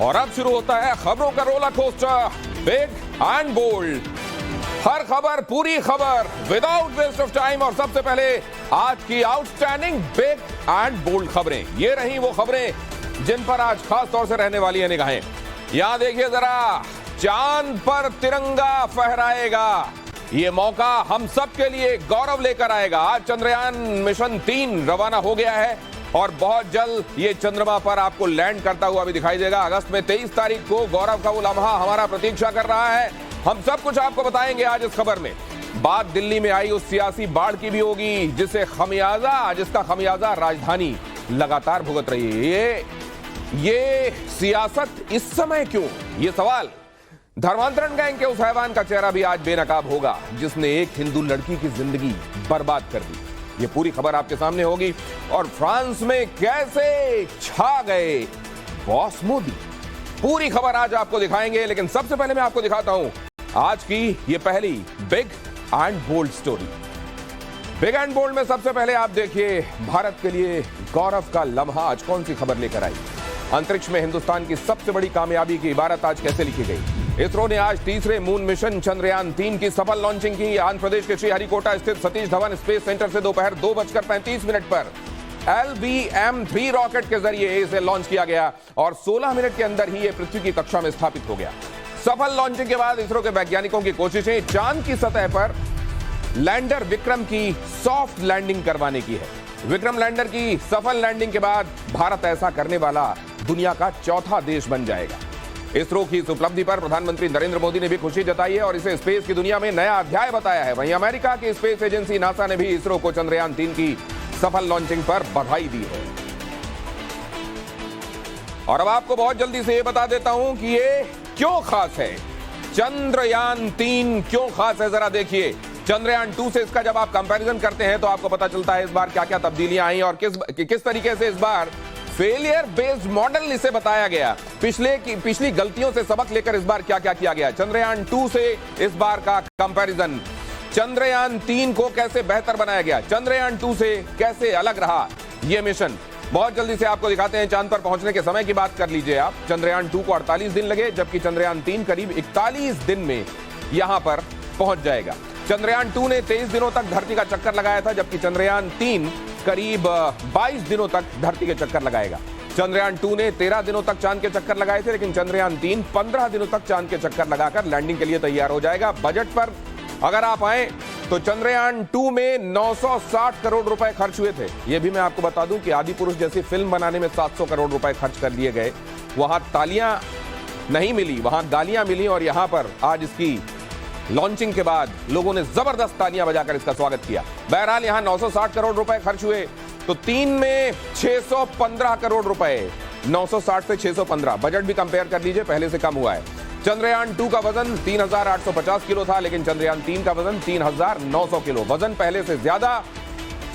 और अब शुरू होता है खबरों का roller coaster, big and bold. हर खबर पूरी खबर विदाउट वेस्ट ऑफ टाइम। और सबसे पहले आज की आउटस्टैंडिंग बिग एंड बोल्ड खबरें। ये रही वो खबरें जिन पर आज खास तौर से रहने वाली है निगाहें। यहां देखिए जरा, चांद पर तिरंगा फहराएगा। ये मौका हम सब के लिए गौरव लेकर आएगा। आज चंद्रयान मिशन 3 रवाना हो गया है और बहुत जल्द ये चंद्रमा पर आपको लैंड करता हुआ भी दिखाई देगा। अगस्त में 23 तारीख को गौरव का वो लम्हा हमारा प्रतीक्षा कर रहा है। हम सब कुछ आपको बताएंगे आज इस खबर में। बात दिल्ली में आई उस सियासी बाढ़ की भी होगी जिसका खमियाजा राजधानी लगातार भुगत रही है। ये सियासत इस समय क्यों, ये सवाल धर्मांतरण गैंग के उस हैवान का चेहरा भी आज बेनकाब होगा जिसने एक हिंदू लड़की की जिंदगी बर्बाद कर दी। ये पूरी खबर आपके सामने होगी। और फ्रांस में कैसे छा गए बॉस मोदी, पूरी खबर आज आपको दिखाएंगे। लेकिन सबसे पहले मैं आपको दिखाता हूं आज की ये पहली big and bold story. Big and bold में सबसे पहले आप देखिए भारत के लिए गौरव का लम्हा आज कौन सी खबर लेकर आई। अंतरिक्ष में हिंदुस्तान की सबसे बड़ी कामयाबी की इबारत आज कैसे लिखी गई। इसरो ने आज तीसरे मून मिशन चंद्रयान 3 की सफल लॉन्चिंग की। आंध्र प्रदेश के श्रीहरिकोटा स्थित सतीश धवन स्पेस सेंटर से दोपहर 2:35 पर LBM-3 रॉकेट के जरिए इसे लॉन्च किया गया और 16 मिनट के अंदर ही यह पृथ्वी की कक्षा में स्थापित हो गया। सफल लॉन्चिंग के बाद इसरो के वैज्ञानिकों की कोशिशें चांद की सतह पर लैंडर विक्रम की सॉफ्ट लैंडिंग करवाने की है। विक्रम लैंडर की सफल लैंडिंग के बाद भारत ऐसा करने वाला दुनिया का चौथा देश बन जाएगा। इसरो की इस उपलब्धि पर प्रधानमंत्री नरेंद्र मोदी ने भी खुशी जताई है और इसे स्पेस की दुनिया में नया अध्याय बताया है। वहीं अमेरिका की स्पेस एजेंसी नासा ने भी इसरो को चंद्रयान 3 की सफल लॉन्चिंग पर बधाई दी है। और अब आपको बहुत जल्दी से यह बता देता हूं कि ये क्यों खास है। चंद्रयान 3 क्यों खास है, जरा देखिए। चंद्रयान 2 से इसका जब आप कंपैरिजन करते हैं तो आपको पता चलता है इस बार क्या क्या तब्दीलियां आई और किस तरीके से इस बार फेलियर बेस्ड मॉडल इसे बताया गया। पिछली गलतियों से सबक लेकर इस बार क्या क्या किया गया। चंद्रयान 2 से इस बार का कंपैरिजन, चंद्रयान 3 को कैसे बेहतर बनाया गया, चंद्रयान 2 से कैसे अलग रहा यह मिशन, बहुत जल्दी से आपको दिखाते हैं। चांद पर पहुंचने के समय की बात कर लीजिए आप। चंद्रयान 2 को 48 दिन लगे जबकि चंद्रयान 3 करीब 41 दिन में यहां पर पहुंच जाएगा। चंद्रयान 2 ने 23 दिनों तक धरती का चक्कर लगाया था जबकि चंद्रयान 3 करीब 22 दिनों तक धरती के चक्कर लगाएगा। चंद्रयान 2 ने 13 दिनों तक चांद के चक्कर लगाए थे लेकिन चंद्रयान 3 15 दिनों तक चांद के चक्कर लगाकर लैंडिंग के लिए तैयार हो जाएगा। बजट पर अगर आप आए तो चंद्रयान 2 में 960 करोड़ रुपए खर्च हुए थे। यह भी मैं आपको बता दूं कि आदि पुरुष जैसी फिल्म बनाने में 700 करोड़ रुपए खर्च कर दिए गए। वहां तालियां नहीं मिली, वहां गालियां मिली और यहां पर आज इसकी लॉन्चिंग के बाद लोगों ने जबरदस्त तालियां बजाकर इसका स्वागत किया। बहरहाल यहां 960 करोड़ रुपए खर्च हुए तो 3 में 615 करोड़ रुपए, 960 से 615। बजट भी कंपेयर कर लीजिए, पहले से कम हुआ है। चंद्रयान 2 का वजन 3850 किलो था लेकिन चंद्रयान 3 का वजन 3900 किलो। वजन पहले से ज्यादा,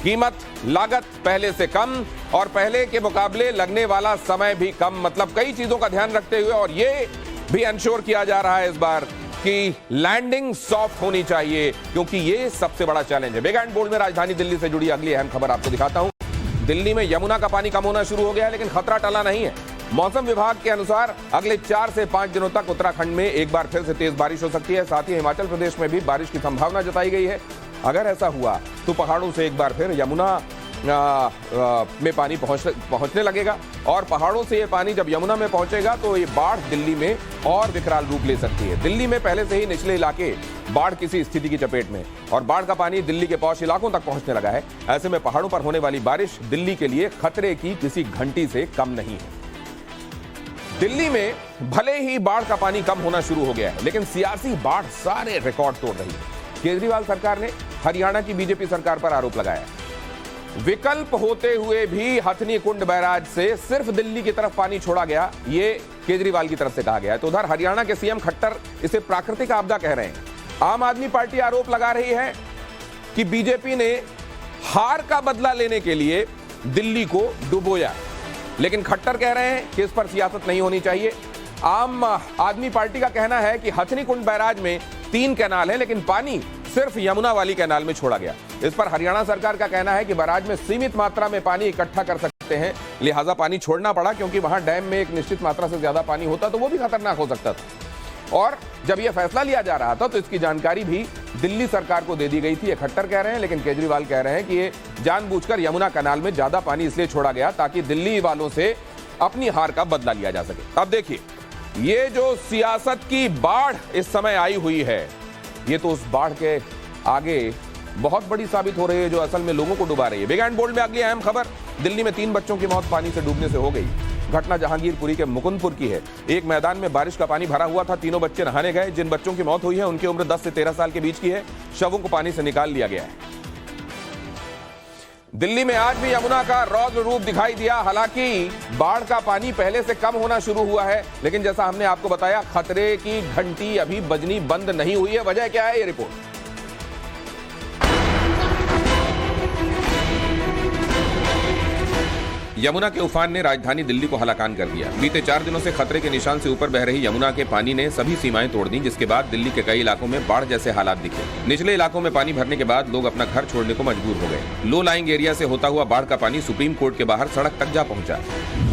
कीमत लागत पहले से कम और पहले के मुकाबले लगने वाला समय भी कम। मतलब कई चीजों का ध्यान रखते हुए और यह भी इंश्योर किया जा रहा है इस बार कि लैंडिंग सॉफ्ट होनी चाहिए क्योंकि यह सबसे बड़ा चैलेंज है। बिग एंड बोल्ड में राजधानी दिल्ली से जुड़ी अगली अहम खबर आपको दिखाता हूं। दिल्ली में यमुना का पानी कम होना शुरू हो गया है लेकिन खतरा टला नहीं है। मौसम विभाग के अनुसार अगले 4 से 5 दिनों तक उत्तराखंड में एक बार फिर से तेज बारिश हो सकती है। साथ ही हिमाचल प्रदेश में भी बारिश की संभावना जताई गई है। अगर ऐसा हुआ तो पहाड़ों से एक बार फिर यमुना में पानी पहुंचने लगेगा और पहाड़ों से ये पानी जब यमुना में पहुंचेगा तो ये बाढ़ दिल्ली में और विकराल रूप ले सकती है। दिल्ली में पहले से ही निचले इलाके बाढ़ किसी स्थिति की चपेट में और बाढ़ का पानी दिल्ली के पौष इलाकों तक पहुंचने लगा है। ऐसे में पहाड़ों पर होने वाली बारिश दिल्ली के लिए खतरे की किसी घंटी से कम नहीं है। दिल्ली में भले ही बाढ़ का पानी कम होना शुरू हो गया है लेकिन सियासी बाढ़ सारे रिकॉर्ड तोड़ रही है। केजरीवाल सरकार ने हरियाणा की बीजेपी सरकार पर आरोप लगाया है। विकल्प होते हुए भी हथनी कुंड बैराज से सिर्फ दिल्ली की तरफ पानी छोड़ा गया, ये केजरीवाल की तरफ से कहा गया है। तो उधर हरियाणा के सीएम खट्टर इसे प्राकृतिक आपदा कह रहे हैं। आम आदमी पार्टी आरोप लगा रही है कि बीजेपी ने हार का बदला लेने के लिए दिल्ली को डुबोया, लेकिन खट्टर कह रहे हैं कि इस पर सियासत नहीं होनी चाहिए। आम आदमी पार्टी का कहना है कि हथनी कुंड बैराज में 3 कैनाल है लेकिन पानी सिर्फ यमुना वाली कैनाल में छोड़ा गया। इस पर हरियाणा सरकार का कहना है कि बैराज में सीमित मात्रा में पानी इकट्ठा कर सकते सकते हैं, लिहाजा पानी छोड़ना पड़ा क्योंकि वहां डैम में एक निश्चित मात्रा से ज्यादा पानी होता तो वो भी खतरनाक हो सकता था। और जब यह फैसला लिया जा रहा था तो इसकी जानकारी भी दिल्ली सरकार को दे दी गई थी। ये खट्टर कह रहे हैं, लेकिन केजरीवाल कह रहे हैं कि ये जानबूझकर यमुना कनाल में ज्यादा पानी इसलिए छोड़ा गया ताकि दिल्ली वालों से अपनी हार का बदला लिया जा सके। अब देखिए, ये जो सियासत की बाढ़ इस समय आई हुई है, ये तो उस बाढ़ के आगे बहुत बड़ी साबित हो रही है जो असल में लोगों को डुबा रही है। बिग एंड बोल्ड में अगली अहम खबर, दिल्ली में 3 बच्चों की मौत पानी से डूबने से हो गई। घटना जहांगीरपुरी के मुकुंदपुर की है। एक मैदान में बारिश का पानी भरा हुआ था, तीनों बच्चे नहाने गए। जिन बच्चों की मौत हुई है उनकी उम्र 10 से 13 साल के बीच की है। शवों को पानी से निकाल लिया गया है। दिल्ली में आज भी यमुना का रौद्र रूप दिखाई दिया। हालांकि बाढ़ का पानी पहले से कम होना शुरू हुआ है, लेकिन जैसा हमने आपको बताया, खतरे की घंटी अभी बजनी बंद नहीं हुई है। वजह क्या है, ये रिपोर्ट। यमुना के उफान ने राजधानी दिल्ली को हलाकान कर दिया। बीते 4 दिनों से खतरे के निशान से ऊपर बह रही यमुना के पानी ने सभी सीमाएं तोड़ दी, जिसके बाद दिल्ली के कई इलाकों में बाढ़ जैसे हालात दिखे। निचले इलाकों में पानी भरने के बाद लोग अपना घर छोड़ने को मजबूर हो गए। लो लाइंग एरिया से होता हुआ बाढ़ का पानी सुप्रीम कोर्ट के बाहर सड़क तक जा पहुंचा।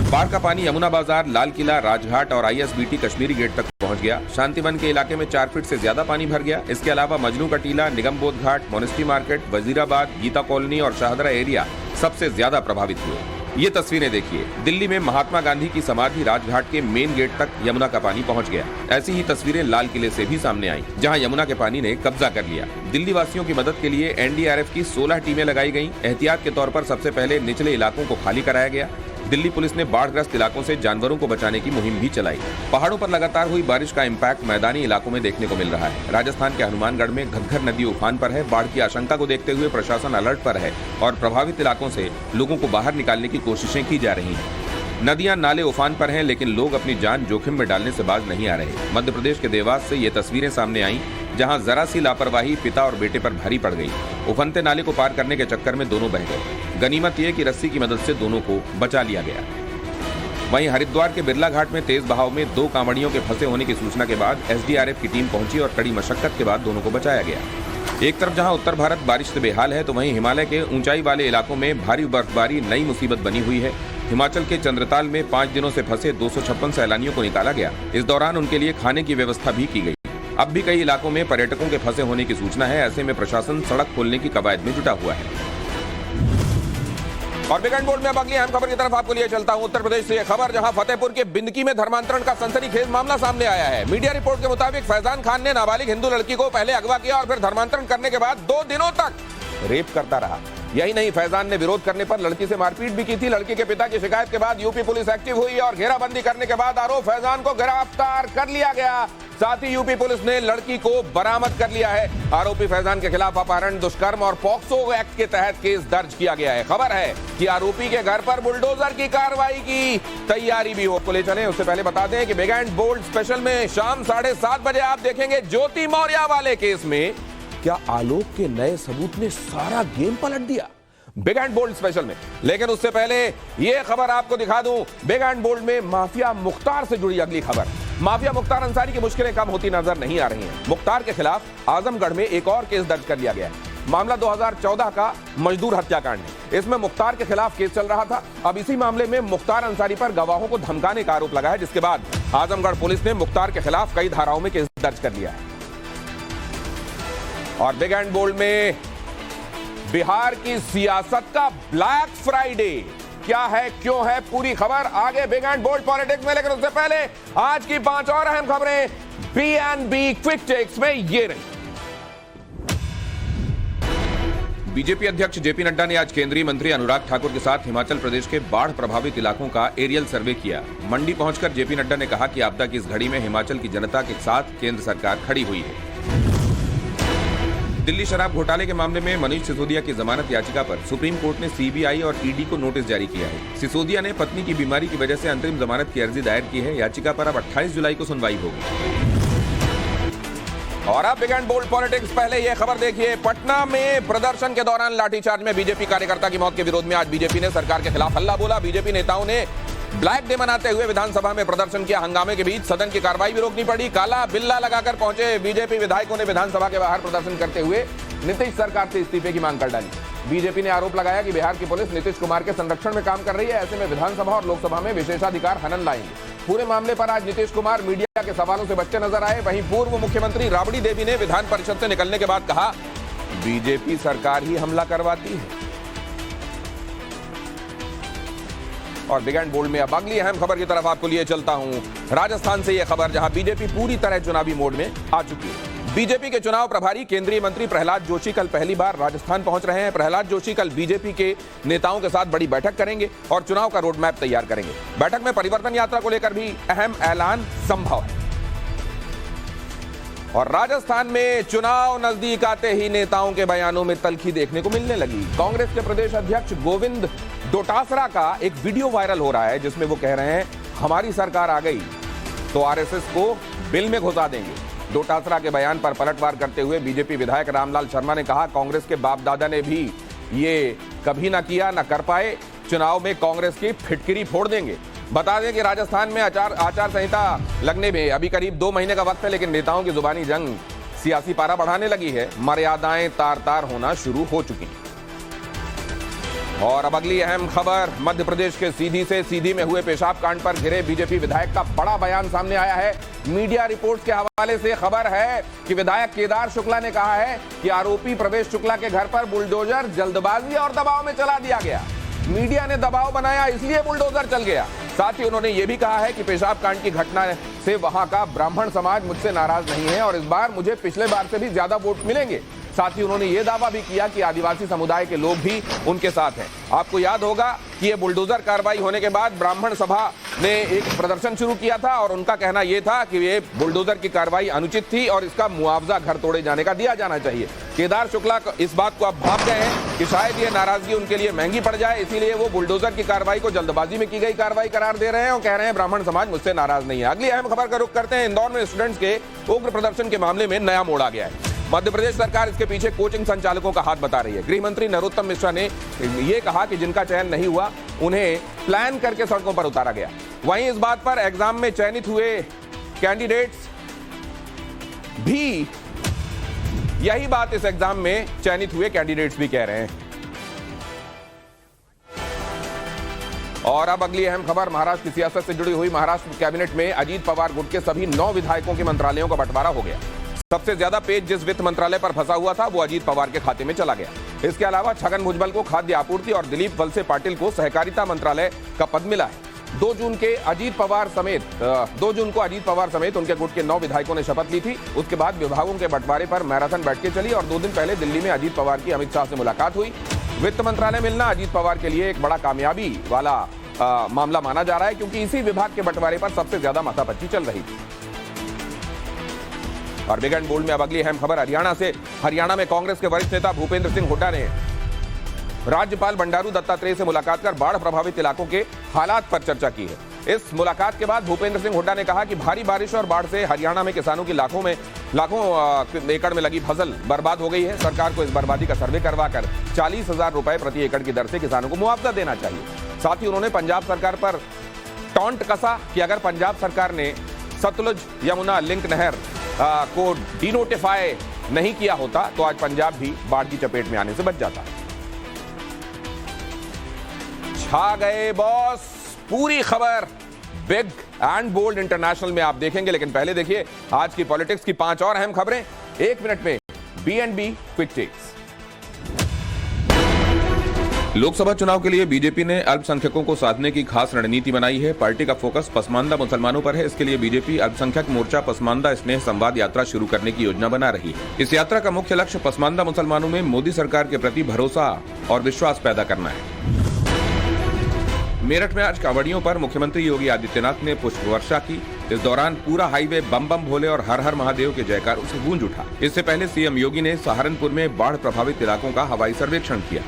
बाढ़ का पानी यमुना बाजार, लाल किला, राजघाट और ISBT कश्मीरी गेट तक पहुंच गया। शांतिवन के इलाके में 4 फीट से ज्यादा पानी भर गया। इसके अलावा मजनू का टीला, Nigam Bodh Ghat, monastery market, Wazirabad, Geeta colony और शाहदरा एरिया सबसे ज्यादा प्रभावित हुए। ये तस्वीरें देखिए, दिल्ली में महात्मा गांधी की समाधि राजघाट के मेन गेट तक यमुना का पानी पहुंच गया। ऐसी ही तस्वीरें लाल किले से भी सामने आई, जहां यमुना के पानी ने कब्जा कर लिया। दिल्ली वासियों की मदद के लिए NDRF की 16 टीमें लगाई गईं। एहतियात के तौर पर सबसे पहले निचले इलाकों को खाली कराया गया। दिल्ली पुलिस ने बाढ़ग्रस्त इलाकों से जानवरों को बचाने की मुहिम भी चलाई। पहाड़ों पर लगातार हुई बारिश का इम्पैक्ट मैदानी इलाकों में देखने को मिल रहा है। राजस्थान के हनुमानगढ़ में घग्गर नदी उफान पर है। बाढ़ की आशंका को देखते हुए प्रशासन अलर्ट पर है और प्रभावित इलाकों से लोगों को बाहर निकालने की कोशिशें की जा रही हैं। नदियां नाले उफान पर हैं, लेकिन लोग अपनी जान जोखिम में डालने से बाज नहीं आ रहे। मध्य प्रदेश के देवास से ये तस्वीरें सामने आईं, जहां जरा सी लापरवाही पिता और बेटे पर भारी पड़ गई। उफनते नाले को पार करने के चक्कर में दोनों बह गए। गनीमत ये कि रस्सी की मदद से दोनों को बचा लिया गया। वहीं हरिद्वार के बिरला घाट में तेज बहाव में 2 कांवड़ियों के फंसे होने की सूचना के बाद SDRF की टीम पहुंची और कड़ी मशक्कत के बाद दोनों को बचाया गया। एक तरफ जहां उत्तर भारत बारिश से बेहाल है, तो वहीं हिमालय के ऊंचाई वाले इलाकों में भारी बर्फबारी नई मुसीबत बनी हुई है। हिमाचल के चंद्रताल में 5 दिनों से फंसे 256 सैलानियों को निकाला गया। इस दौरान उनके लिए खाने की व्यवस्था भी की गई। अब भी कई इलाकों में पर्यटकों के फंसे होने की सूचना है। ऐसे में प्रशासन सड़क खोलने की कवायद में जुटा हुआ है। और बिग एंड बोल्ड में अब अगली अहम खबर की तरफ आपको लिए चलता हूं। उत्तर प्रदेश से यह खबर, जहां फतेहपुर के बिंदकी में धर्मांतरण का सनसनीखेज मामला सामने आया है। मीडिया रिपोर्ट के मुताबिक फैजान खान ने नाबालिग हिंदू लड़की को पहले अगवा किया और फिर धर्मांतरण करने के बाद 2 दिनों तक रेप करता रहा। यही नहीं, फैजान ने विरोध करने पर लड़की से मारपीट भी की थी। लड़की के पिता की शिकायत के बाद यूपी पुलिस एक्टिव हुई और घेराबंदी करने के बाद आरोप फैजान को गिरफ्तार कर लिया गया। साथ ही यूपी पुलिस ने लड़की को बरामद कर लिया है। आरोपी फैजान के खिलाफ अपहरण, दुष्कर्म और पॉक्सो एक्ट के तहत केस दर्ज किया गया है। खबर है कि आरोपी के घर पर बुलडोजर की कार्रवाई की तैयारी भी हो। ले चले, उससे पहले बता दें कि बिग एंड बोल्ड स्पेशल में शाम 7:30 बजे आप देखेंगे ज्योति मौर्य वाले केस में क्या आलोक के नए सबूत ने सारा गेम पलट दिया। बिग एंड बोल्ड स्पेशल में। लेकिन उससे पहले यह खबर आपको दिखा दूं, बिग एंड बोल्ड में माफिया मुख्तार से जुड़ी अगली खबर। माफिया मुख्तार अंसारी की मुश्किलें कम होती नजर नहीं आ रही हैं। मुख्तार के खिलाफ आजमगढ़ में एक और केस दर्ज कर लिया गया है। मामला 2014 का मजदूर हत्याकांड है। इसमें मुख्तार के खिलाफ केस चल रहा था। अब इसी मामले में मुख्तार अंसारी पर गवाहों को धमकाने का आरोप लगा है, जिसके बाद आजमगढ़ पुलिस ने मुख्तार के खिलाफ कई धाराओं में केस दर्ज कर लिया है। और बिग एंड बोल्ड में बिहार की सियासत का ब्लैक फ्राइडे क्या है, क्यों है, पूरी खबर आगे बिग एंड बोल्ड पॉलिटिक्स में। लेकिन उससे पहले आज की 5 और अहम खबरें B&B क्विक टेक्स में ये रही। बीजेपी अध्यक्ष जेपी नड्डा ने आज केंद्रीय मंत्री अनुराग ठाकुर के साथ हिमाचल प्रदेश के बाढ़ प्रभावित इलाकों का एरियल सर्वे किया। मंडी पहुंचकर जेपी नड्डा ने कहा कि आपदा की इस घड़ी में हिमाचल की जनता के साथ केंद्र सरकार खड़ी हुई है। दिल्ली शराब घोटाले के मामले में मनीष सिसोदिया की जमानत याचिका पर सुप्रीम कोर्ट ने CBI और ED को नोटिस जारी किया है। सिसोदिया ने पत्नी की बीमारी की वजह से अंतरिम जमानत की अर्जी दायर की है। याचिका पर अब 28 जुलाई को सुनवाई होगी। और अब बिग एंड बोल्ड पॉलिटिक्स, पहले यह खबर देखिए। पटना में प्रदर्शन के दौरान लाठीचार्ज में बीजेपी कार्यकर्ता की मौत के विरोध में आज बीजेपी ने सरकार के खिलाफ हल्ला बोला। बीजेपी नेताओं ने ब्लैक डे मनाते हुए विधानसभा में प्रदर्शन किया। हंगामे के बीच सदन की कार्रवाई भी रोकनी पड़ी। काला बिल्ला लगाकर पहुंचे बीजेपी विधायकों ने विधानसभा के बाहर प्रदर्शन करते हुए नीतीश सरकार से इस्तीफे की मांग कर डाली। बीजेपी ने आरोप लगाया कि बिहार की पुलिस नीतीश कुमार के संरक्षण में काम कर रही है। ऐसे में विधानसभा और लोकसभा में विशेषाधिकार हनन लाएंगे। पूरे मामले पर आज नीतीश कुमार मीडिया के सवालों से बचते नजर आए। वहीं पूर्व मुख्यमंत्री राबड़ी देवी ने विधान परिषद से निकलने के बाद कहा, बीजेपी सरकार ही हमला करवाती है। और बिग एंड बोल्ड में अब अगली अहम खबर की तरफ आपको लिए चलता हूं। राजस्थान से यह खबर, जहां बीजेपी पूरी तरह चुनावी मोड में आ चुकी है। बीजेपी के चुनाव प्रभारी केंद्रीय मंत्री प्रहलाद जोशी कल पहली बार राजस्थान पहुंच रहे हैं। प्रहलाद जोशी कल बीजेपी के नेताओं के साथ बड़ी बैठक करेंगे और चुनाव का रोड मैप तैयार करेंगे। बैठक में परिवर्तन यात्रा को लेकर भी अहम ऐलान संभव है। और राजस्थान में चुनाव नजदीक आते ही नेताओं के बयानों में तल्खी देखने को मिलने लगी। कांग्रेस के प्रदेश अध्यक्ष गोविंद डोटासरा का एक वीडियो वायरल हो रहा है, जिसमें वो कह रहे हैं, हमारी सरकार आ गई तो आरएसएस को बिल में घुसा देंगे। डोटासरा के बयान पर पलटवार करते हुए बीजेपी विधायक रामलाल शर्मा ने कहा, कांग्रेस के बाप दादा ने भी ये कभी ना किया, ना कर पाए। चुनाव में कांग्रेस की फिटकिरी फोड़ देंगे। बता दें कि राजस्थान में आचार संहिता लगने में अभी करीब 2 महीने का वक्त है, लेकिन नेताओं की जुबानी जंग सियासी पारा बढ़ाने लगी है। मर्यादाएं तार तार होना शुरू हो चुकी हैं। और अब अगली अहम खबर, मध्य प्रदेश के सीधी से सीधी में हुए पेशाब कांड पर घिरे बीजेपी विधायक का बड़ा बयान सामने आया है। मीडिया रिपोर्ट्स के हवाले से खबर है कि विधायक केदार शुक्ला ने कहा है कि आरोपी प्रवेश शुक्ला के घर पर बुलडोजर जल्दबाजी और दबाव में चला दिया गया। मीडिया ने दबाव बनाया, इसलिए बुलडोजर चल गया। साथ ही उन्होंने ये भी कहा है कि पेशाब कांड की घटना से वहां का ब्राह्मण समाज मुझसे नाराज नहीं है और इस बार मुझे पिछले बार से भी ज्यादा वोट मिलेंगे। साथ ही उन्होंने ये दावा भी किया कि आदिवासी समुदाय के लोग भी उनके साथ हैं। आपको याद होगा कि ये बुलडोजर कार्रवाई होने के बाद ब्राह्मण सभा ने एक प्रदर्शन शुरू किया था और उनका कहना यह था कि ये बुलडोजर की कार्रवाई अनुचित थी और इसका मुआवजा घर तोड़े जाने का दिया जाना चाहिए। केदार शुक्ला इस बात को अब भाप गए हैं कि शायद ये नाराजगी उनके लिए महंगी पड़ जाए, इसीलिए वो बुलडोजर की कार्रवाई को जल्दबाजी में की गई कार्रवाई करार दे रहे हैं और कह रहे हैं ब्राह्मण समाज मुझसे नाराज नहीं है। अगली अहम खबर का रुख करते हैं। इंदौर में स्टूडेंट्स के उग्र प्रदर्शन के मामले में नया मोड़ आ गया है। मध्य प्रदेश सरकार इसके पीछे कोचिंग संचालकों का हाथ बता रही है। गृह मंत्री नरोत्तम मिश्रा ने यह कहा कि जिनका चयन नहीं हुआ उन्हें प्लान करके सड़कों पर उतारा गया। वहीं इस बात पर एग्जाम में चयनित हुए कैंडिडेट्स भी, यही बात इस एग्जाम में चयनित हुए कैंडिडेट्स भी कह रहे हैं। और अब अगली अहम खबर, महाराष्ट्र की सियासत से जुड़ी हुई। महाराष्ट्र कैबिनेट में अजीत पवार गुट के सभी 9 विधायकों के मंत्रालयों का बंटवारा हो गया। सबसे ज्यादा पेज जिस वित्त मंत्रालय पर फंसा हुआ था वो अजीत पवार के खाते में चला गया। इसके अलावा छगन भुजबल को खाद्य आपूर्ति और दिलीप वलसे पाटिल को सहकारिता मंत्रालय का पद मिला है। 2 जून को अजीत पवार समेत उनके गुट के 9 विधायकों ने शपथ ली थी। उसके बाद विभागों के बंटवारे पर मैराथन बैठकें चली और 2 दिन पहले दिल्ली में अजीत पवार की अमित शाह से मुलाकात हुई। वित्त मंत्रालय मिलना अजीत पवार के लिए एक बड़ा कामयाबी वाला मामला माना जा रहा है, क्योंकि इसी विभाग के बंटवारे पर सबसे ज्यादा माथापच्ची चल रही थी। और बिग एंड बोल्ड में अब अगली अहम खबर हरियाणा से। हरियाणा में कांग्रेस के वरिष्ठ नेता भूपेंद्र सिंह हुड्डा ने राज्यपाल बंडारू दत्तात्रेय से मुलाकात कर बाढ़ प्रभावित इलाकों के हालात पर चर्चा की है। इस मुलाकात के बाद भूपेंद्र सिंह हुड्डा ने कहा कि भारी बारिश और बाढ़ से हरियाणा में किसानों की लाखों एकड़ में लगी फसल बर्बाद हो गई है। सरकार को इस बर्बादी का सर्वे करवाकर 40,000 रुपए प्रति एकड़ की दर से किसानों को मुआवजा देना चाहिए। साथ ही उन्होंने पंजाब सरकार पर टॉन्ट कसा कि अगर पंजाब सरकार ने सतलुज यमुना लिंक नहर को डिनोटिफाई नहीं किया होता तो आज पंजाब भी बाढ़ की चपेट में आने से बच जाता। छा गए बॉस, पूरी खबर बिग एंड बोल्ड इंटरनेशनल में आप देखेंगे, लेकिन पहले देखिए आज की पॉलिटिक्स की 5 और अहम खबरें 1 मिनट में। B&B quick takes. लोकसभा चुनाव के लिए बीजेपी ने अल्पसंख्यकों को साधने की खास रणनीति बनाई है। पार्टी का फोकस पसमानदा मुसलमानों पर है। इसके लिए बीजेपी अल्पसंख्यक मोर्चा पसमानदा स्नेह संवाद यात्रा शुरू करने की योजना बना रही है। इस यात्रा का मुख्य लक्ष्य पसमानदा मुसलमानों में मोदी सरकार के प्रति भरोसा और विश्वास पैदा करना है। मेरठ में आज कांवड़ियों पर मुख्यमंत्री योगी आदित्यनाथ ने पुष्प वर्षा की। इस दौरान पूरा हाईवे बम बम भोले और हर हर महादेव के जयकारों से गूंज उठा। इससे पहले सीएम योगी ने सहारनपुर में बाढ़ प्रभावित इलाकों का हवाई सर्वेक्षण किया।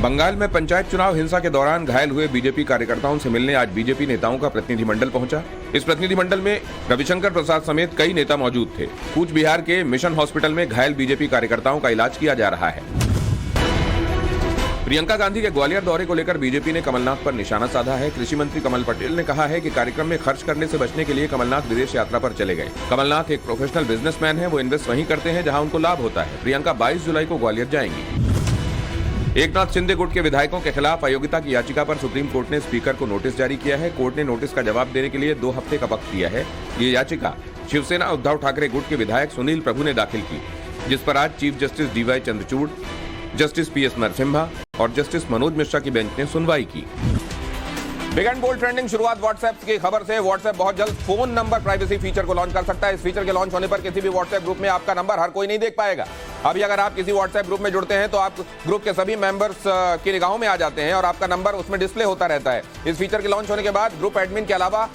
बंगाल में पंचायत चुनाव हिंसा के दौरान घायल हुए बीजेपी कार्यकर्ताओं से मिलने आज बीजेपी नेताओं का प्रतिनिधिमंडल पहुंचा। इस प्रतिनिधिमंडल में रविशंकर प्रसाद समेत कई नेता मौजूद थे। कूच बिहार के मिशन हॉस्पिटल में घायल बीजेपी कार्यकर्ताओं का इलाज किया जा रहा है। प्रियंका गांधी के ग्वालियर दौरे को लेकर बीजेपी ने कमलनाथ पर निशाना साधा है। कृषि मंत्री कमल पटेल ने कहा है कि कार्यक्रम में खर्च करने से बचने के लिए कमलनाथ विदेश यात्रा पर चले गए। कमलनाथ एक प्रोफेशनल बिजनेसमैन है, वो इन्वेस्ट वहीं करते हैं जहां उनको लाभ होता है। प्रियंका 22 जुलाई को ग्वालियर जाएंगी। एकनाथ शिंदे गुट के विधायकों के खिलाफ अयोग्यता की याचिका पर सुप्रीम कोर्ट ने स्पीकर को नोटिस जारी किया है। कोर्ट ने नोटिस का जवाब देने के लिए 2 हफ्ते का वक्त दिया है। ये याचिका शिवसेना उद्धव ठाकरे गुट के विधायक सुनील प्रभु ने दाखिल की, जिस पर आज chief justice DY Chandrachud, justice PS Narasimha और जस्टिस मनोज मिश्रा की बेंच ने सुनवाई की। बिग एंड बोल्ड ट्रेंडिंग शुरुआत व्हाट्सएप की खबर से। व्हाट्सएप बहुत जल्द फोन नंबर प्राइवेसी फीचर को लॉन्च कर सकता है। इस फीचर के लॉन्च होने पर किसी भी व्हाट्सएप ग्रुप में आपका नंबर हर कोई नहीं देख पाएगा। अभी अगर आप किसी व्हाट्सएप ग्रुप में जुड़ते हैं तो आप ग्रुप के सभी मेंबर्स की निगाहों में आ जाते हैं और आपका नंबर उसमें डिस्प्ले होता रहता है। इस फीचर के लॉन्च होने के बाद ग्रुप एडमिन के अलावा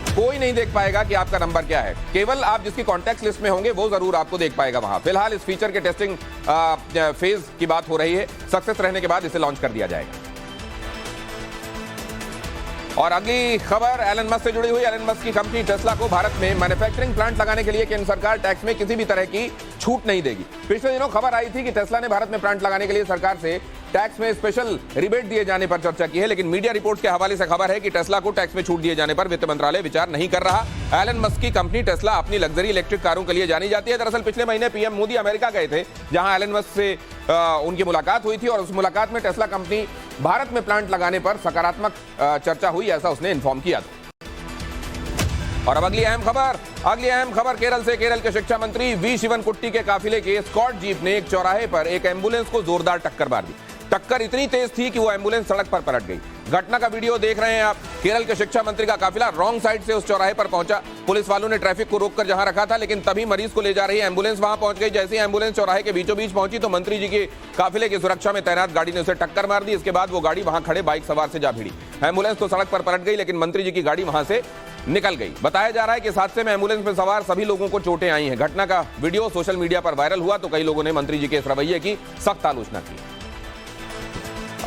कोई नहीं देख पाएगा कि आपका नंबर क्या है। केवल आप जिसकी कॉन्टैक्ट लिस्ट में होंगे वो जरूर आपको देख पाएगा वहां। फिलहाल इस फीचर के टेस्टिंग फेज की बात हो रही है। सक्सेस रहने के बाद इसे लॉन्च कर दिया जाएगा। और अगली खबर एलन मस्क से जुड़ी हुई। एलन मस्क की कंपनी टेस्ला को भारत में मैन्युफैक्चरिंग प्लांट लगाने के लिए केंद्र सरकार टैक्स में किसी भी तरह की छूट नहीं देगी। पिछले दिनों खबर आई थी कि टेस्ला ने भारत में प्लांट लगाने के लिए सरकार से टैक्स में स्पेशल रिबेट दिए जाने पर चर्चा की है, लेकिन मीडिया रिपोर्ट्स के हवाले से खबर है कि टेस्ला को टैक्स में छूट दिए जाने पर वित्त मंत्रालय विचार नहीं कर रहा। एलन मस्क की कंपनी टेस्ला अपनी लग्जरी इलेक्ट्रिक कारों के लिए जानी जाती है। दरअसल पिछले महीने पीएम मोदी अमेरिका गए थे, जहां एलन मस्क से उनकी मुलाकात हुई थी और उस मुलाकात में टेस्ला कंपनी भारत में प्लांट लगाने पर सकारात्मक चर्चा हुई, ऐसा उसने इन्फॉर्म किया था। और अब अगली अहम खबर केरल से। केरल के शिक्षा मंत्री वी शिवनकुट्टी के काफिले के एस्कॉर्ट जीप ने एक चौराहे पर एक एम्बुलेंस को जोरदार टक्कर मार दी। टक्कर इतनी तेज थी कि वो एम्बुलेंस सड़क पर पलट गई। घटना का वीडियो देख रहे हैं आप। केरल के शिक्षा मंत्री का काफिला रॉन्ग साइड से उस चौराहे पर पहुंचा। पुलिस वालों ने ट्रैफिक को रोककर जहां रखा था, लेकिन तभी मरीज को ले जा रही एम्बुलेंस वहां पहुंच गई। जैसे ही एम्बुलेंस चौराहे के बीचों बीच पहुंची तो मंत्री जी के काफिले की सुरक्षा में तैनात गाड़ी ने उसे टक्कर मार दी। इसके बाद वो गाड़ी वहां खड़े बाइक सवार से जा भिड़ी। एम्बुलेंस तो सड़क पर पलट गई, लेकिन मंत्री जी की गाड़ी वहां से निकल गई। बताया जा रहा है कि इस हादसे में एम्बुलेंस में सवार सभी लोगों को चोटें आई हैं। घटना का वीडियो सोशल मीडिया पर वायरल हुआ तो कई लोगों ने मंत्री जी के इस रवैये की सख्त आलोचना की।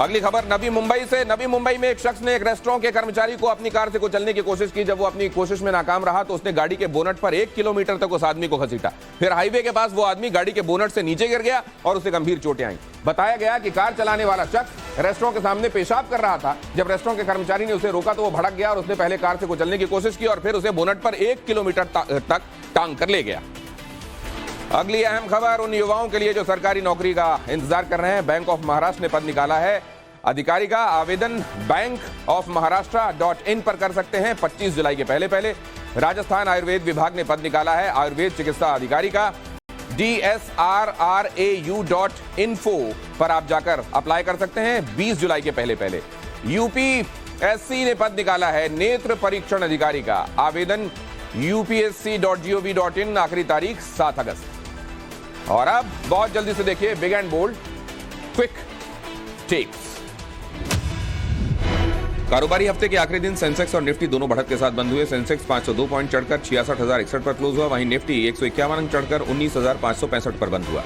अगली खबर नवी मुंबई से। नवी मुंबई में एक शख्स ने एक रेस्टोरेंट के कर्मचारी को अपनी कार से कुचलने की कोशिश की। जब वो अपनी कोशिश में नाकाम रहा तो उसने गाड़ी के बोनट पर 1 किलोमीटर तक उस आदमी को घसीटा। फिर हाईवे के पास वो आदमी गाड़ी के बोनट से नीचे गिर गया और उसे गंभीर चोटें आई। बताया गया कि कार चलाने वाला शख्स रेस्टोरेंट के सामने पेशाब कर रहा था। जब रेस्टोरेंट के कर्मचारी ने उसे रोका तो वो भड़क गया और उसने पहले कार से कुचलने की कोशिश की और फिर उसे बोनट पर 1 किलोमीटर तक टांग कर ले गया। अगली अहम खबर उन युवाओं के लिए जो सरकारी नौकरी का इंतजार कर रहे हैं। बैंक ऑफ महाराष्ट्र ने पद निकाला है। अधिकारी का आवेदन bankofmaharashtra.in पर कर सकते हैं 25 जुलाई के पहले। राजस्थान आयुर्वेद विभाग ने पद निकाला है आयुर्वेद चिकित्सा अधिकारी का। DSRRAU.info पर आप जाकर अप्लाई कर सकते हैं 20 जुलाई के पहले। UPSC ने पद निकाला है नेत्र परीक्षण अधिकारी का। आवेदन upsc.gov.in, आखिरी तारीख 7 अगस्त। और अब बहुत जल्दी से देखिए big and bold quick takes. कारोबारी हफ्ते के आखिरी दिन सेंसेक्स और निफ्टी दोनों बढ़त के साथ बंद हुए। सेंसेक्स 502 पॉइंट चढ़कर 66,061 पर क्लोज हुआ। वहीं निफ्टी 151 अंक चढ़कर 19,565 पर बंद हुआ।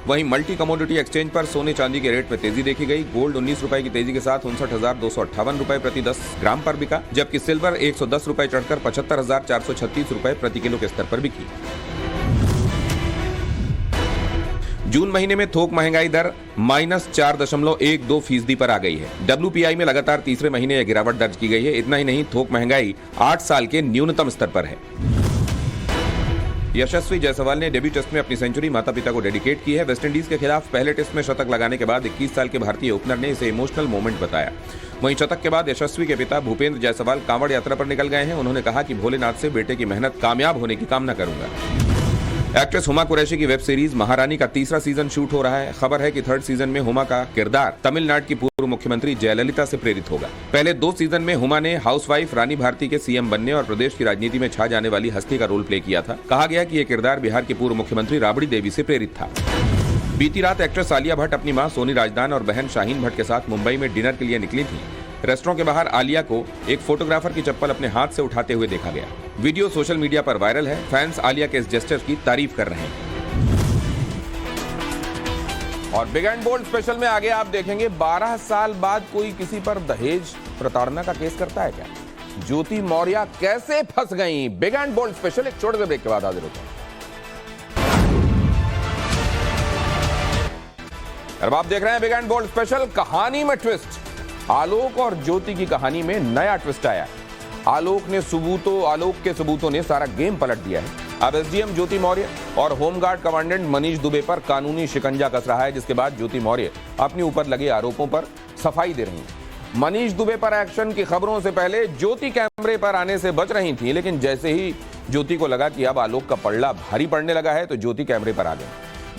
वहीं मल्टी कमोडिटी एक्सचेंज पर सोने चांदी के रेट में तेजी देखी गई। गोल्ड 19 रुपए की तेजी के साथ 59,258 रुपए प्रति 10 ग्राम पर बिका, जबकि सिल्वर 110 रुपए चढ़कर 75,436 रुपए प्रति किलो के स्तर पर बिकी। जून महीने में थोक महंगाई दर -4.12% पर आ गई है। WPI में लगातार तीसरे महीने यह गिरावट दर्ज की गई है। इतना ही नहीं, थोक महंगाई 8 साल के न्यूनतम स्तर पर है। यशस्वी जायसवाल ने डेब्यू टेस्ट में अपनी सेंचुरी माता पिता को डेडिकेट की है। वेस्टइंडीज के खिलाफ पहले टेस्ट में शतक लगाने के बाद 21 साल के भारतीय ओपनर ने इसे इमोशनल मोमेंट बताया। वहीं शतक के बाद यशस्वी के पिता भूपेंद्र जायसवाल कांवड़ यात्रा पर निकल गए हैं। उन्होंने कहा कि भोलेनाथ से बेटे की मेहनत कामयाब होने की कामना करूंगा। एक्ट्रेस हुमा कुरैशी की वेब सीरीज महारानी का तीसरा सीजन शूट हो रहा है। खबर है कि 3rd सीजन में हुमा का किरदार तमिलनाडु की पूर्व मुख्यमंत्री जयललिता से प्रेरित होगा। पहले 2 सीजन में हुमा ने हाउसवाइफ रानी भारती के सीएम बनने और प्रदेश की राजनीति में छा जाने वाली हस्ती का रोल प्ले किया था। कहा गया कि यह किरदार बिहार की पूर्व मुख्यमंत्री राबड़ी देवी से प्रेरित था। बीती रात एक्ट्रेस आलिया भट्ट अपनी मां सोनी राजदान और बहन शाहीन भट्ट के साथ मुंबई में डिनर के लिए निकली थी। रेस्टोरेंट के बाहर आलिया को एक फोटोग्राफर की चप्पल अपने हाथ से उठाते हुए देखा गया। वीडियो सोशल मीडिया पर वायरल है। फैंस आलिया के इस जेस्चर की तारीफ कर रहे हैं। और बिग एंड बोल्ड स्पेशल में आगे आप देखेंगे 12 साल बाद कोई किसी पर दहेज प्रताड़ना का केस करता है क्या? ज्योति मौर्य कैसे फंस गई? बिग एंड बोल्ड स्पेशल एक छोटे से ब्रेक के बाद हाजिर होते हैं। अब आप देख रहे हैं बिग एंड बोल्ड स्पेशल। कहानी में ट्विस्ट, आलोक और ज्योति की कहानी में नया ट्विस्ट आया है। आलोक के सबूतों ने सारा गेम पलट दिया है। अब एसडीएम ज्योति मौर्य और होमगार्ड कमांडेंट मनीष दुबे पर कानूनी शिकंजा कस रहा है, जिसके बाद ज्योति मौर्य अपने ऊपर लगे आरोपों पर सफाई दे रही हैं। मनीष दुबे पर एक्शन की खबरों से पहले ज्योति कैमरे पर आने से बच रही थी, लेकिन जैसे ही ज्योति को लगा कि अब आलोक का पल्ला भारी पड़ने लगा है तो ज्योति कैमरे पर आ गई।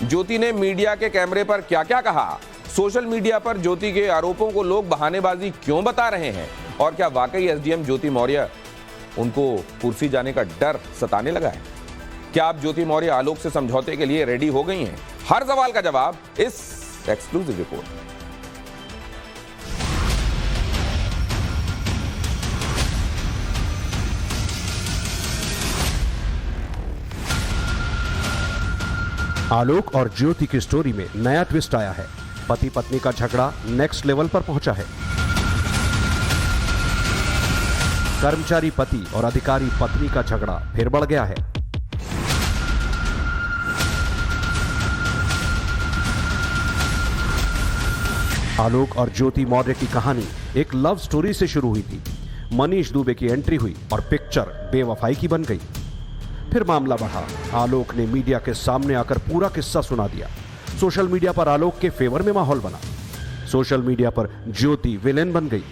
ज्योति ने मीडिया के कैमरे पर क्या क्या कहा, सोशल मीडिया पर ज्योति के आरोपों को लोग बहानेबाजी क्यों बता रहे हैं, और क्या वाकई एसडीएम ज्योति मौर्य उनको कुर्सी जाने का डर सताने लगा है? क्या आप ज्योति मौर्य आलोक से समझौते के लिए रेडी हो गई हैं? हर सवाल का जवाब इस एक्सक्लूसिव रिपोर्ट। आलोक और ज्योति की स्टोरी में नया ट्विस्ट आया है। पति पत्नी का झगड़ा नेक्स्ट लेवल पर पहुंचा है। कर्मचारी पति और अधिकारी पत्नी का झगड़ा फिर बढ़ गया है। आलोक और ज्योति मौर्य की कहानी एक लव स्टोरी से शुरू हुई थी। मनीष दुबे की एंट्री हुई और पिक्चर बेवफाई की बन गई। फिर मामला बढ़ा। आलोक ने मीडिया के सामने आकर पूरा किस्सा सुना दिया। सोशल मीडिया पर आलोक के फेवर में माहौल बना। सोशल मीडिया पर ज्योति विलेन बन गई।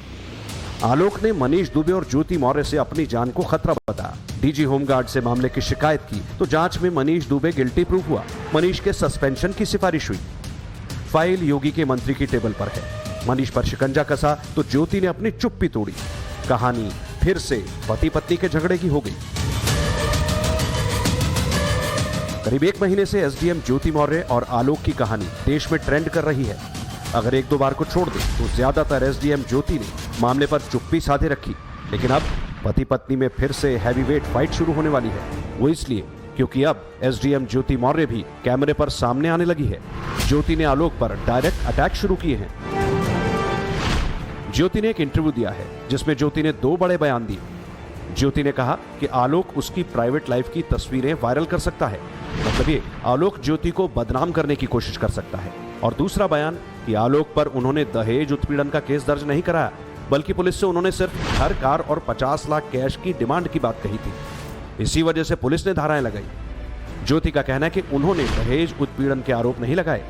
आलोक ने मनीष दुबे और ज्योति मौर्य से अपनी जान को खतरा बताया। डीजी होमगार्ड से मामले की शिकायत की तो जांच में मनीष दुबे गिल्टी प्रूफ हुआ। मनीष के सस्पेंशन की सिफारिश हुई। फाइल योगी के मंत्री की टेबल पर है। मनीष पर शिकंजा कसा तो ज्योति ने अपनी चुप्पी तोड़ी। कहानी फिर से पति पत्नी के झगड़े की हो गई। करीब 1 महीने से एसडीएम ज्योति मौर्य और आलोक की कहानी देश में ट्रेंड कर रही है। अगर 1-2 बार को छोड़ दे तो ज्यादातर एसडीएम ज्योति ने मामले पर चुप्पी साधे रखी, लेकिन अब पति पत्नी में फिर से हैवीवेट फाइट शुरू होने वाली है। वो इसलिए क्योंकि अब एसडीएम ज्योति मौर्य भी कैमरे पर सामने आने लगी है। ज्योति ने आलोक पर डायरेक्ट अटैक शुरू किए हैं। ज्योति ने एक इंटरव्यू दिया है जिसमें ज्योति ने 2 बड़े बयान दिए। ज्योति ने कहा कि आलोक उसकी प्राइवेट लाइफ की तस्वीरें वायरल कर सकता है, मतलब ये आलोक ज्योति को बदनाम करने की कोशिश कर सकता है। और दूसरा बयान कि आलोक पर उन्होंने दहेज उत्पीड़न का केस दर्ज नहीं कराया, बल्कि पुलिस से उन्होंने सिर्फ घर, कार और 50 लाख कैश की डिमांड की बात कही थी। इसी वजह से पुलिस ने धाराएं लगाई। ज्योति का कहना है कि उन्होंने दहेज उत्पीड़न के आरोप नहीं लगाए।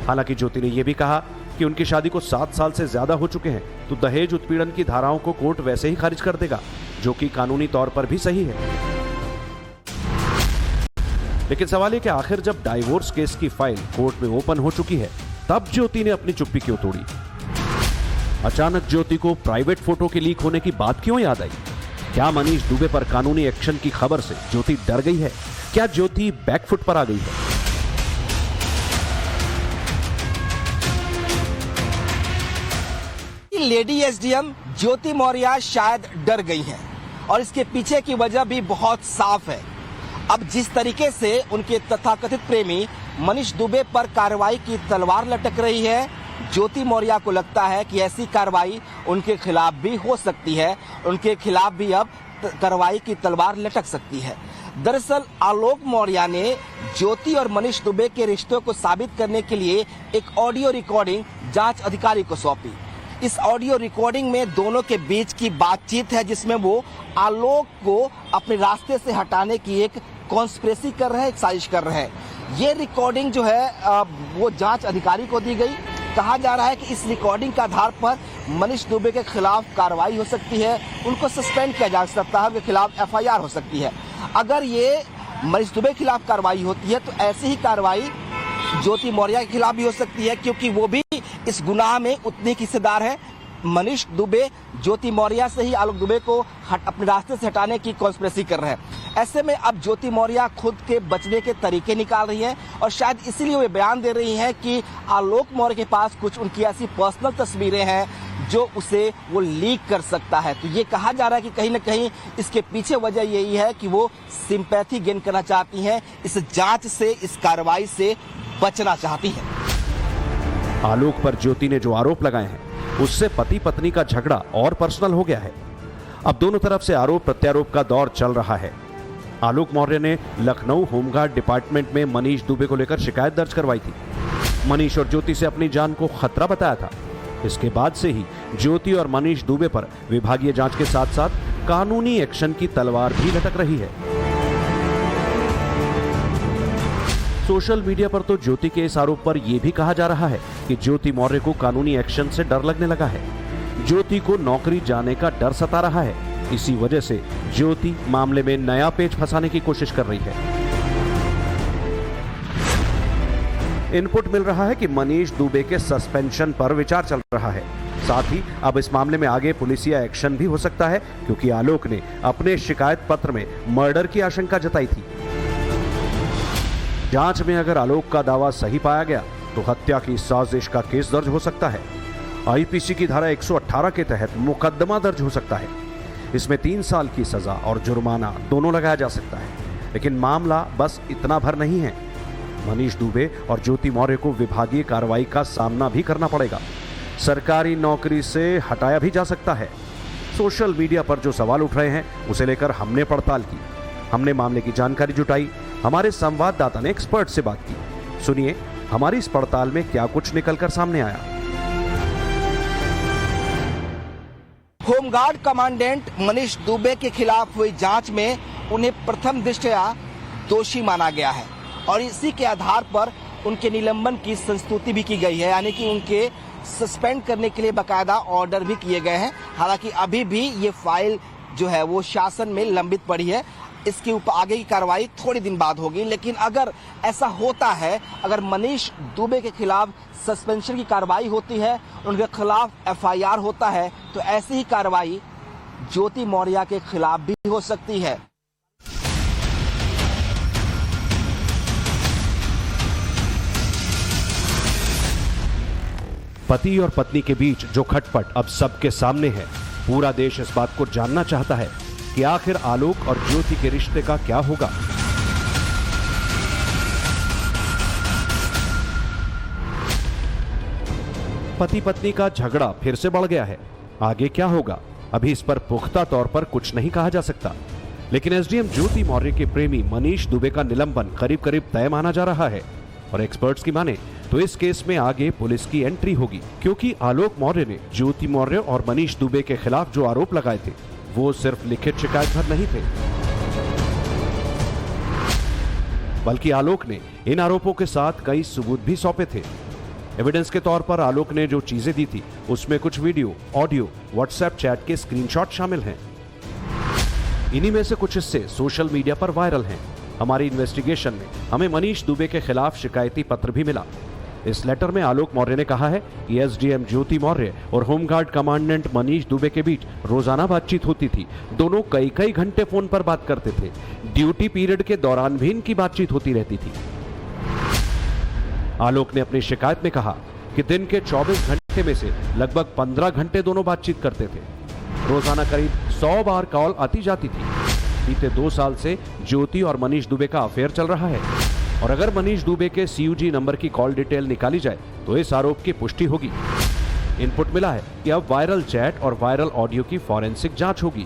हालांकि ज्योति ने यह भी कहा कि उनकी शादी को 7 साल से ज्यादा हो चुके हैं, तो दहेज उत्पीड़न की धाराओं को कोर्ट वैसे ही खारिज कर देगा, जो कि कानूनी तौर पर भी सही है। लेकिन सवाल है कि आखिर जब डाइवोर्स केस की फाइल कोर्ट में ओपन हो चुकी है, तब ज्योति ने अपनी चुप्पी क्यों तोड़ी? अचानक ज्योति को प्राइवेट फोटो के लीक होने की बात क्यों याद आई? क्या मनीष दुबे पर कानूनी एक्शन की खबर से ज्योति डर गई है? क्या ज्योति बैकफुट पर आ गई है? लेडी एसडीएम ज्योति मौर्य शायद डर गई हैं और इसके पीछे की वजह भी बहुत साफ है। अब जिस तरीके से उनके तथाकथित प्रेमी मनीष दुबे पर कार्रवाई की तलवार लटक रही है, ज्योति मौर्य को लगता है कि ऐसी कार्रवाई उनके खिलाफ भी हो सकती है। उनके खिलाफ भी अब कार्रवाई की तलवार लटक सकती है। दरअसल आलोक मौर्य ने ज्योति और मनीष दुबे के रिश्तों को साबित करने के लिए एक ऑडियो रिकॉर्डिंग जांच अधिकारी को सौंपी। इस ऑडियो रिकॉर्डिंग में दोनों के बीच की बातचीत है, जिसमें वो आलोक को अपने रास्ते से हटाने की एक कॉन्स्पिरेसी कर रहे हैं, एक साजिश कर रहे हैं। ये रिकॉर्डिंग जो है वो जांच अधिकारी को दी गई। कहा जा रहा है कि इस रिकॉर्डिंग के आधार पर मनीष दुबे के खिलाफ कार्रवाई हो सकती है, उनको सस्पेंड किया जा सकता है, उनके खिलाफ एफआईआर हो सकती है। अगर ये मनीष दुबे के खिलाफ कार्रवाई होती है तो ऐसी ही कार्रवाई ज्योति मौर्य के खिलाफ भी हो सकती है, क्योंकि वो भी इस गुनाह में उतनी हिस्सेदार है। मनीष दुबे ज्योति मौर्य से ही आलोक दुबे को अपने रास्ते से हटाने की कॉन्स्पिरेसी कर रहे हैं। ऐसे में अब ज्योति मौर्य खुद के बचने के तरीके निकाल रही हैं और शायद इसीलिए वे बयान दे रही हैं कि आलोक मौर्य के पास कुछ उनकी ऐसी पर्सनल तस्वीरें हैं जो उसे वो लीक कर सकता है। तो ये कहा जा रहा है कि कहीं ना कहीं इसके पीछे वजह यही है कि वो सिंपैथी गेन करना चाहती हैं, इस जांच से, इस कार्रवाई से बचना चाहती हैं। आलोक पर ज्योति ने जो आरोप लगाए हैं उससे पति पत्नी का झगड़ा और पर्सनल हो गया है। अब दोनों तरफ से आरोप प्रत्यारोप का दौर चल रहा है। आलोक मौर्य ने लखनऊ होमगार्ड डिपार्टमेंट में मनीष दुबे को लेकर शिकायत दर्ज करवाई थी। मनीष और ज्योति से अपनी जान को खतरा बताया था। इसके बाद से ही ज्योति और मनीष दुबे पर विभागीय जांच के साथ साथ कानूनी एक्शन की तलवार भी लटक रही है। सोशल मीडिया पर तो ज्योति के इस आरोप पर यह भी कहा जा रहा है कि ज्योति मौर्य को कानूनी एक्शन से डर लगने लगा है। ज्योति को नौकरी जाने का डर सता रहा है। इसी वजह से ज्योति मामले में नया पेच फंसाने की कोशिश कर रही है। इनपुट मिल रहा है कि मनीष दुबे के सस्पेंशन पर विचार चल रहा है। साथ ही अब इस मामले में आगे पुलिसिया एक्शन भी हो सकता है, क्योंकि आलोक ने अपने शिकायत पत्र में मर्डर की आशंका जताई थी। जांच में अगर आलोक का दावा सही पाया गया तो हत्या की साजिश का केस दर्ज हो सकता है। आईपीसी की धारा 118 के तहत मुकदमा दर्ज हो सकता है। इसमें 3 साल की सजा और जुर्माना दोनों लगाया जा सकता है। लेकिन मामला बस इतना भर नहीं है। मनीष दुबे और ज्योति मौर्य को विभागीय कार्रवाई का सामना भी करना पड़ेगा। सरकारी नौकरी से हटाया भी जा सकता है। सोशल मीडिया पर जो सवाल उठ रहे हैं उसे लेकर हमने पड़ताल की। हमने मामले की जानकारी जुटाई। हमारे संवाददाता ने एक्सपर्ट से बात की। सुनिए हमारी इस पड़ताल में क्या कुछ निकलकर सामने आया। होमगार्ड कमांडेंट मनीष दुबे के खिलाफ हुई जांच में उन्हें प्रथम दृष्टया दोषी माना गया है और इसी के आधार पर उनके निलंबन की संस्तुति भी की गई है, यानी कि उनके सस्पेंड करने के लिए बकायदा ऑर्डर भी किए गए हैं। हालांकि अभी भी ये फाइल जो है वो शासन में लंबित पड़ी है। इसकी आगे की कार्रवाई थोड़ी दिन बाद होगी। लेकिन अगर ऐसा होता है, अगर मनीष दुबे के खिलाफ सस्पेंशन की कार्रवाई होती है, उनके खिलाफ एफआईआर होता है, तो ऐसी ही कार्रवाई ज्योति मौर्य के खिलाफ भी हो सकती है। पति और पत्नी के बीच जो खटपट अब सबके सामने है, पूरा देश इस बात को जानना चाहता है कि आखिर आलोक और ज्योति के रिश्ते का क्या होगा। पति पत्नी का झगड़ा फिर से बढ़ गया है। आगे क्या होगा, अभी इस पर पुख्ता तौर पर कुछ नहीं कहा जा सकता। लेकिन एसडीएम ज्योति मौर्य के प्रेमी मनीष दुबे का निलंबन करीब करीब तय माना जा रहा है और एक्सपर्ट्स की माने तो इस केस में आगे पुलिस की एंट्री होगी, क्योंकि आलोक मौर्य ने ज्योति मौर्य और मनीष दुबे के खिलाफ जो आरोप लगाए थे वो सिर्फ लिखित शिकायत भर नहीं थे, बल्कि आलोक ने इन आरोपों के साथ कई सबूत भी सौंपे थे। एविडेंस के तौर पर आलोक ने जो चीजें दी थी उसमें कुछ वीडियो, ऑडियो, व्हाट्सएप चैट के स्क्रीनशॉट शामिल हैं। इन्हीं में से कुछ हिस्से सोशल मीडिया पर वायरल हैं। हमारी इन्वेस्टिगेशन में हमें मनीष दुबे के खिलाफ शिकायती पत्र भी मिला। इस लेटर में आलोक मौर्य ने कहा है कि एसडीएम ज्योति मौर्य और होमगार्ड कमांडेंट मनीष दुबे के बीच रोजाना बातचीत होती थी। दोनों कई कई घंटे फोन पर बात करते थे। ड्यूटी पीरियड के दौरान भी इनकी बातचीत होती रहती थी। आलोक ने अपनी शिकायत में कहा कि दिन के 24 घंटे में से लगभग 15 घंटे दोनों बातचीत करते थे। रोजाना करीब 100 बार कॉल आती जाती थी। बीते 2 साल से ज्योति और मनीष दुबे का अफेयर चल रहा है और अगर मनीष दुबे के सीयूजी नंबर की कॉल डिटेल निकाली जाए तो इस आरोप की पुष्टि होगी। इनपुट मिला है कि अब वायरल चैट और वायरल ऑडियो की फॉरेंसिक जांच होगी।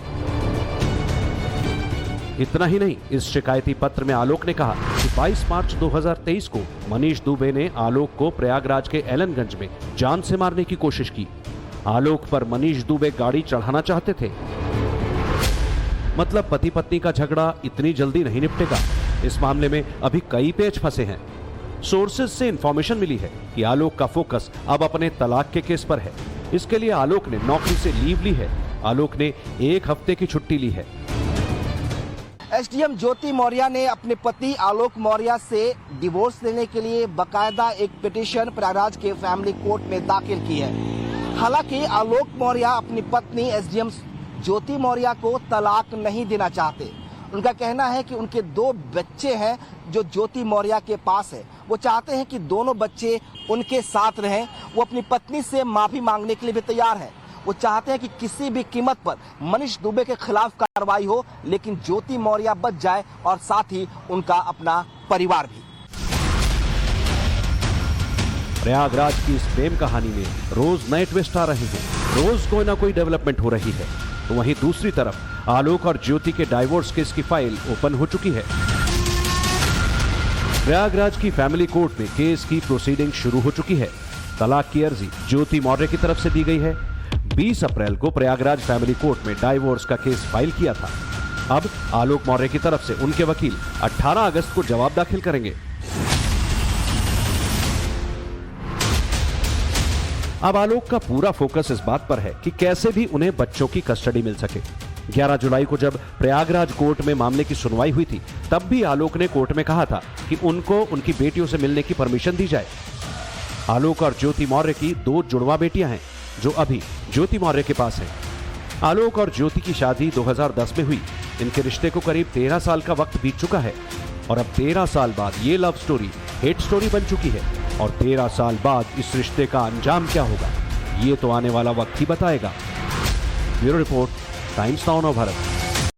इतना ही नहीं, इस शिकायती पत्र में आलोक ने कहा कि 22 मार्च 2023 को मनीष दुबे ने आलोक को प्रयागराज के एलनगंज में जान से मारने की कोशिश की। आलोक पर मनीष दुबे गाड़ी चढ़ाना चाहते थे। मतलब पति पत्नी का झगड़ा इतनी जल्दी नहीं निपटेगा। इस मामले में अभी कई पेच फंसे हैं। सोर्सेज से इंफॉर्मेशन मिली है कि आलोक का फोकस अब अपने तलाक के केस पर है। इसके लिए आलोक ने नौकरी से लीव ली है। आलोक ने 1 हफ्ते की छुट्टी ली है। एसडीएम ज्योति मौर्य ने अपने पति आलोक मौर्य से डिवोर्स लेने के लिए बकायदा एक पिटीशन प्रयागराज के फैमिली कोर्ट में दाखिल की है। हालांकि आलोक मौर्य अपनी पत्नी एसडीएम ज्योति मौर्य को तलाक नहीं देना चाहते। उनका कहना है कि उनके 2 बच्चे हैं जो ज्योति मौर्य के पास है। वो चाहते हैं कि दोनों बच्चे उनके साथ रहें। वो अपनी पत्नी से माफी मांगने के लिए भी तैयार है। वो चाहते हैं कि किसी भी कीमत पर मनीष दुबे के खिलाफ कार्रवाई हो, लेकिन ज्योति मौर्य बच जाए और साथ ही उनका अपना परिवार भी। प्रयागराज की इस प्रेम कहानी में रोज नए ट्विस्ट आ रहे हैं। रोज कोई ना कोई डेवलपमेंट हो रही है। तो वहीं दूसरी तरफ आलोक और ज्योति के डाइवोर्स केस की फाइल ओपन हो चुकी है। प्रयागराज की फैमिली कोर्ट में केस की प्रोसीडिंग शुरू हो चुकी है। तलाक की अर्जी ज्योति मौर्य की तरफ से दी गई है। 20 अप्रैल को प्रयागराज फैमिली कोर्ट में डाइवोर्स का केस फाइल किया था। अब आलोक मौर्य की तरफ से उनके वकील 18 अगस्त को जवाब दाखिल करेंगे। अब आलोक का पूरा फोकस इस बात पर है कि कैसे भी उन्हें बच्चों की कस्टडी मिल सके। 11 जुलाई को जब प्रयागराज कोर्ट में मामले की सुनवाई हुई थी, तब भी आलोक ने कोर्ट में कहा था कि उनको उनकी बेटियों से मिलने की परमिशन दी जाए। आलोक और ज्योति मौर्य की 2 जुड़वा बेटियां हैं, जो अभी ज्योति मौर्य के पास हैं। आलोक और ज्योति की शादी 2010 में हुई। इनके रिश्ते को करीब 13 साल का वक्त बीत चुका है और अब 13 साल बाद ये लव स्टोरी हेट स्टोरी बन चुकी है। और 13 साल बाद इस रिश्ते का अंजाम क्या होगा, ये तो आने वाला वक्त ही बताएगा। Bureau report, times now Navbharat.